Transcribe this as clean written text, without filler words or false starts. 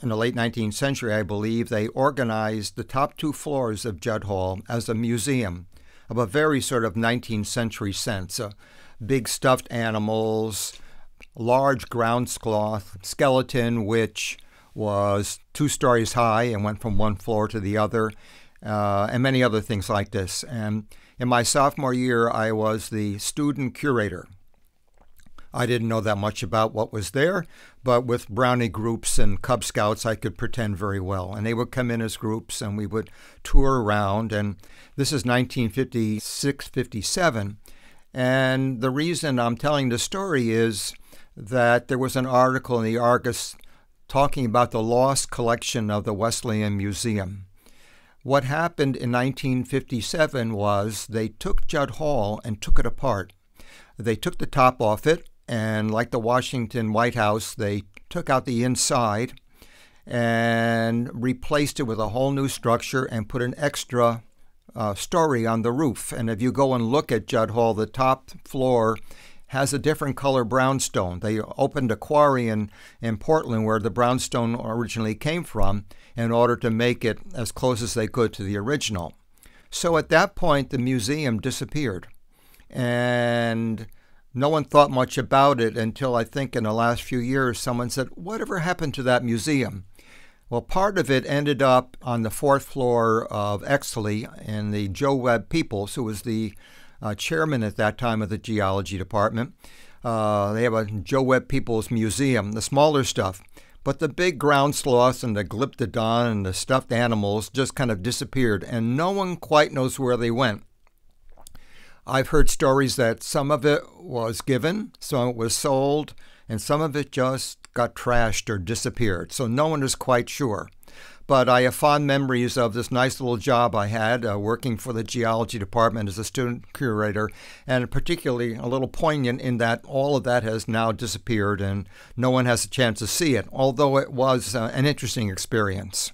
in the late 19th century, I believe, they organized the top 2 floors of Judd Hall as a museum of a very sort of 19th century sense. Big stuffed animals, large ground cloth skeleton, which was 2 stories high and went from one floor to the other, and many other things like this. And in my sophomore year, I was the student curator. I didn't know that much about what was there, but with brownie groups and Cub Scouts, I could pretend very well. And they would come in as groups, and we would tour around. And this is 1956, 57. And the reason I'm telling the story is that there was an article in the Argus talking about the lost collection of the Wesleyan Museum. What happened in 1957 was they took Judd Hall and took it apart. They took the top off it, and like the Washington White House, they took out the inside and replaced it with a whole new structure and put an extra story on the roof. And if you go and look at Judd Hall, the top floor has a different color brownstone. They opened a quarry in Portland where the brownstone originally came from in order to make it as close as they could to the original. So at that point, the museum disappeared. And no one thought much about it until I think in the last few years, someone said, whatever happened to that museum? Well, part of it ended up on the 4th floor of Exley in the Joe Webb Peoples, who was the chairman at that time of the geology department. They have a Joe Webb Peoples Museum, the smaller stuff. But the big ground sloths and the glyptodon and the stuffed animals just kind of disappeared, and no one quite knows where they went. I've heard stories that some of it was given, some of it was sold, and some of it just got trashed or disappeared. So no one is quite sure. But I have fond memories of this nice little job I had working for the geology department as a student curator, and particularly a little poignant in that all of that has now disappeared and no one has a chance to see it, although it was an interesting experience.